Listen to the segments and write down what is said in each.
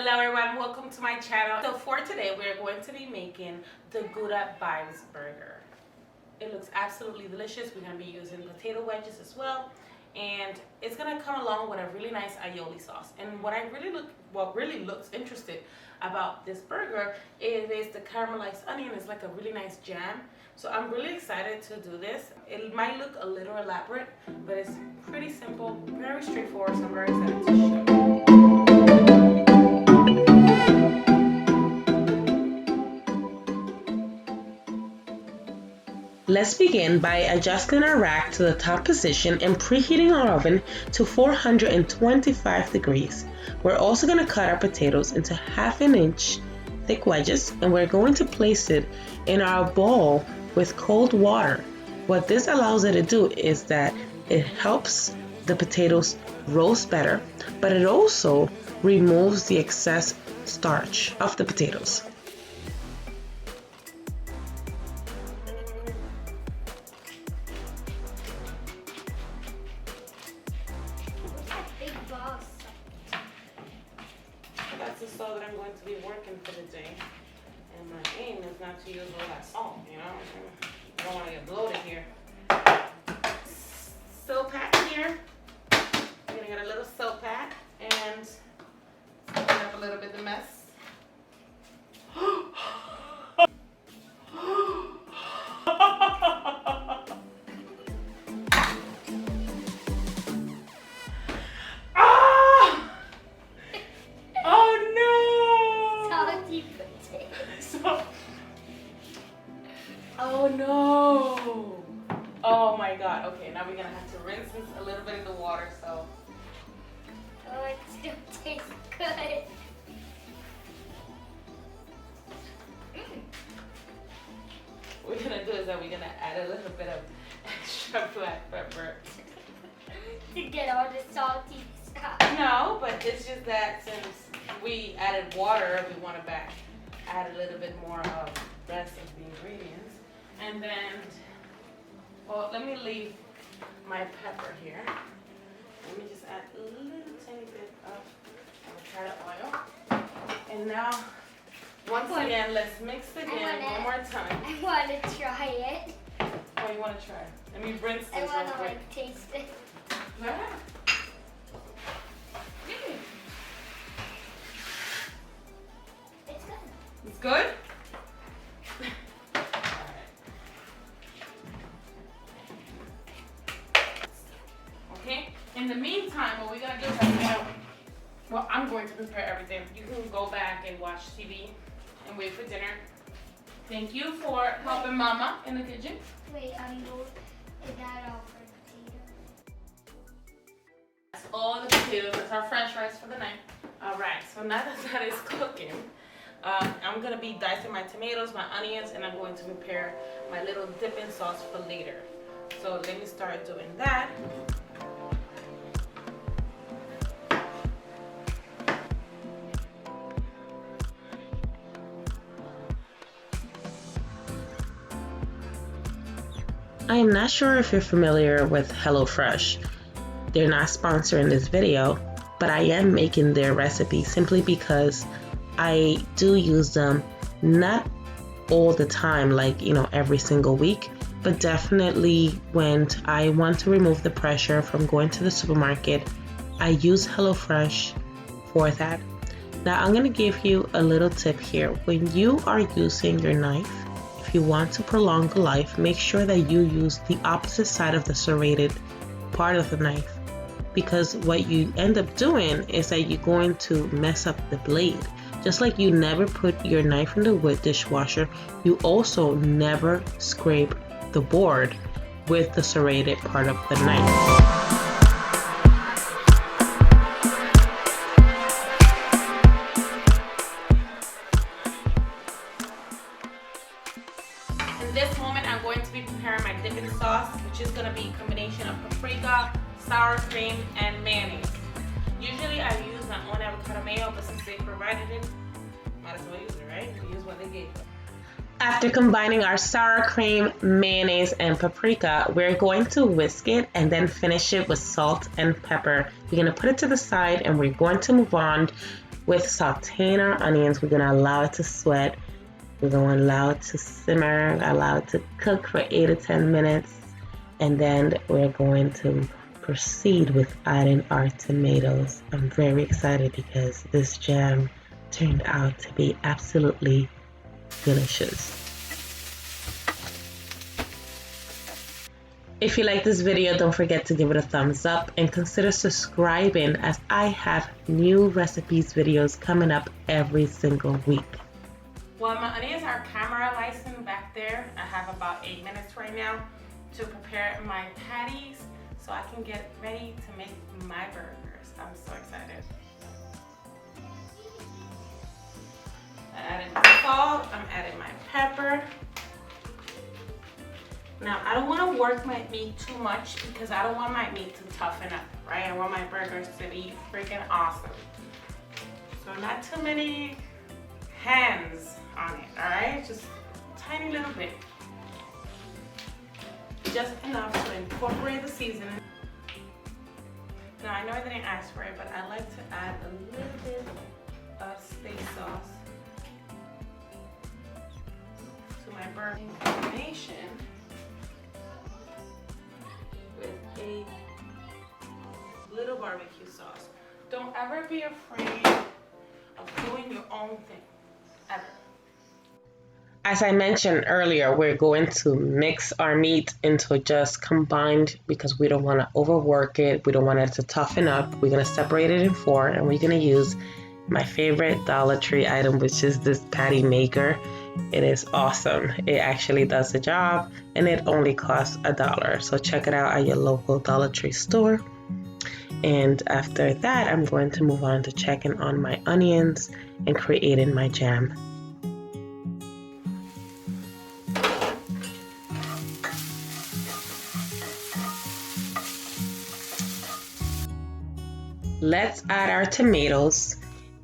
Hello everyone, welcome to my channel. So for today we're going to be making the Gouda Vibes Burger. It looks absolutely delicious. We're going to be using potato wedges as well, and it's going to come along with a really nice aioli sauce. And what really looks interesting about this burger is the caramelized onion. It's like a really nice jam. So I'm really excited to do this. It might look a little elaborate, but it's pretty simple, very straightforward. So I'm very excited to show you. Let's begin by adjusting our rack to the top position and preheating our oven to 425 degrees. We're also going to cut our potatoes into 1/2 inch thick wedges, and we're going to place it in our bowl with cold water. What this allows it to do is that it helps the potatoes roast better, but it also removes the excess starch of the potatoes. That's the salt that I'm going to be working for the day, and my aim is not to use all that salt, you know. I don't want to get bloated here. Soap pack here. I'm gonna get a little soap pack and clean up a little bit of the mess. Oh no! Oh my god. Okay, now we're gonna have to rinse this a little bit in the water, so. Oh, it still tastes good. What we're gonna do is that we're gonna add a little bit of extra black pepper. To get all the salty stuff. No, but it's just that since we added water, we want to add a little bit more of the rest of the ingredients. And then, well, let me leave my pepper here. Let me just add a little tiny bit of avocado oil. And now, once again, let's mix it in one more time. I want to try it. Oh, you want to try it? Let me rinse this I want real to quick. taste it. Yeah. It's good. It's good? Okay, in the meantime, what we're going to do is I'm going to prepare everything. You can go back and watch TV and wait for dinner. Thank you for helping Mama in the kitchen. Wait, is that all for potato? That's all the potatoes. That's our French fries for the night. All right, so now that is cooking, I'm going to be dicing my tomatoes, my onions, and I'm going to prepare my little dipping sauce for later. So let me start doing that. I am not sure if you're familiar with HelloFresh. They're not sponsoring this video, but I am making their recipe simply because I do use them, not all the time, like, you know, every single week, but definitely when I want to remove the pressure from going to the supermarket, I use HelloFresh for that. Now I'm going to give you a little tip here. When you are using your knife, if you want to prolong the life, make sure that you use the opposite side of the serrated part of the knife, because what you end up doing is that you're going to mess up the blade. Just like you never put your knife in the dishwasher, you also never scrape the board with the serrated part of the knife. In this moment, I'm going to be preparing my dipping sauce, which is going to be a combination of paprika, sour cream, and mayonnaise. Usually I use my own avocado mayo, but since they provided it, might as well use it, right? Use what they gave. After combining our sour cream, mayonnaise, and paprika, we're going to whisk it and then finish it with salt and pepper. We're going to put it to the side and we're going to move on with sauteing our onions. We're going to allow it to sweat. We're going to allow it to simmer, allow it to cook for 8 to 10 minutes. And then we're going to proceed with adding our tomatoes. I'm very excited because this jam turned out to be absolutely delicious. If you like this video, don't forget to give it a thumbs up and consider subscribing, as I have new recipes videos coming up every single week. Well, my onions are caramelizing back there. I have about 8 minutes right now to prepare my patties so I can get ready to make my burgers. I'm so excited. I added my salt, I'm adding my pepper. Now, I don't want to work my meat too much because I don't want my meat to toughen up, right? I want my burgers to be freaking awesome. So not too many hands on it, all right? Just a tiny little bit. Just enough to incorporate the seasoning. Now, I know I didn't ask for it, but I like to add a little bit of steak sauce to my burger in combination with a little barbecue sauce. Don't ever be afraid of doing your own thing, ever. As I mentioned earlier, we're going to mix our meat into just combined because we don't want to overwork it. We don't want it to toughen up. We're going to separate it in 4 and we're going to use my favorite Dollar Tree item, which is this patty maker. It is awesome. It actually does the job and it only costs $1. So check it out at your local Dollar Tree store. And after that, I'm going to move on to checking on my onions and creating my jam. Let's add our tomatoes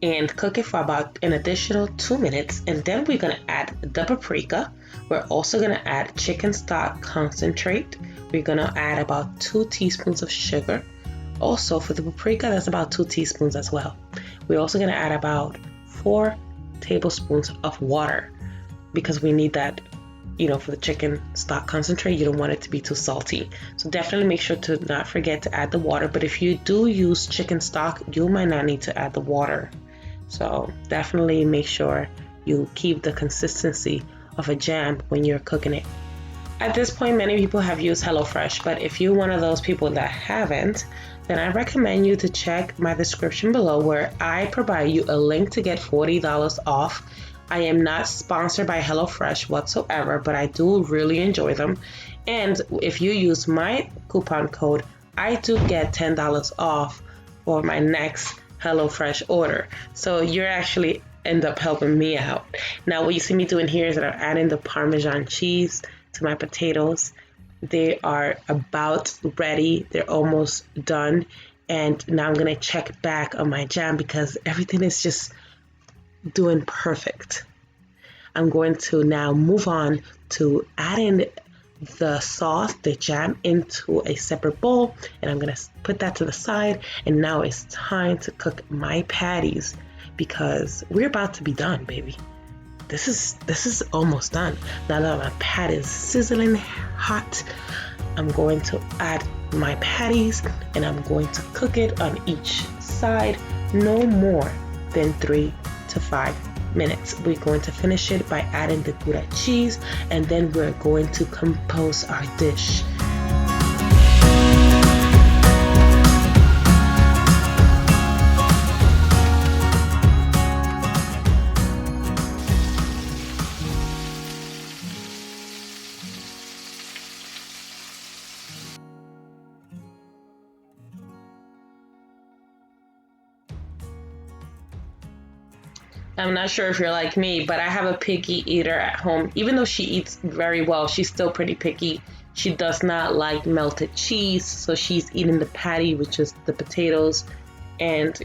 and cook it for about an additional 2 minutes, and then we're going to add the paprika. We're also going to add chicken stock concentrate. We're going to add about 2 teaspoons of sugar. Also for the paprika, that's about 2 teaspoons as well. We're also going to add about 4 tablespoons of water because we need that, for the chicken stock concentrate. You don't want it to be too salty. So definitely make sure to not forget to add the water. But if you do use chicken stock, you might not need to add the water. So definitely make sure you keep the consistency of a jam when you're cooking it. At this point, many people have used HelloFresh, but if you're one of those people that haven't, then I recommend you to check my description below where I provide you a link to get $40 off. I am not sponsored by HelloFresh whatsoever, but I do really enjoy them. And if you use my coupon code, I do get $10 off for my next HelloFresh order. So you're actually end up helping me out. Now, what you see me doing here is that I'm adding the Parmesan cheese to my potatoes. They are about ready. They're almost done. And now I'm going to check back on my jam because everything is just doing perfect. I'm going to now move on to adding the sauce, the jam, into a separate bowl, and I'm going to put that to the side. And now it's time to cook my patties because we're about to be done, baby. This is almost done. Now that my pat is sizzling hot, I'm going to add my patties and I'm going to cook it on each side no more than 3 to 5 minutes. We're going to finish it by adding the Gouda cheese, and then we're going to compose our dish. I'm not sure if you're like me, but I have a picky eater at home. Even though she eats very well, she's still pretty picky. She does not like melted cheese, so she's eating the patty, which is the potatoes. And,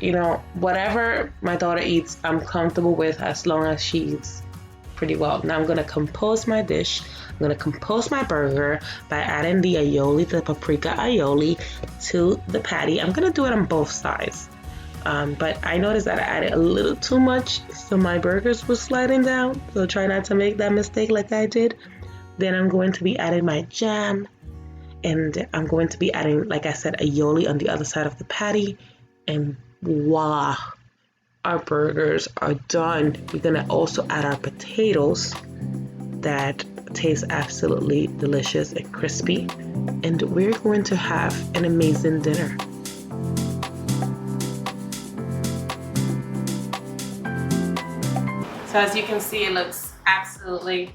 whatever my daughter eats, I'm comfortable with as long as she eats pretty well. Now I'm gonna compose my dish. I'm gonna compose my burger by adding the aioli, the paprika aioli, to the patty. I'm gonna do it on both sides. But I noticed that I added a little too much, so my burgers were sliding down. So try not to make that mistake like I did. Then I'm going to be adding my jam, and I'm going to be adding, like I said, aioli on the other side of the patty, and voila, our burgers are done. We're gonna also add our potatoes that taste absolutely delicious and crispy, and we're going to have an amazing dinner. So as you can see, it looks absolutely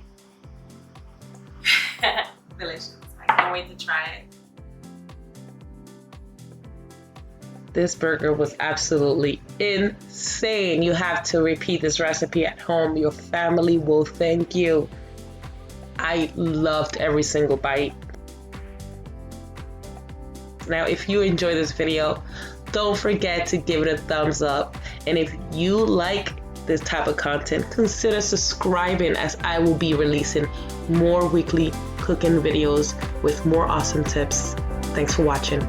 delicious. I can't wait to try it. This burger was absolutely insane. You have to repeat this recipe at home. Your family will thank you. I loved every single bite. Now, if you enjoy this video, don't forget to give it a thumbs up. And if you like this type of content, consider subscribing, as I will be releasing more weekly cooking videos with more awesome tips. Thanks for watching.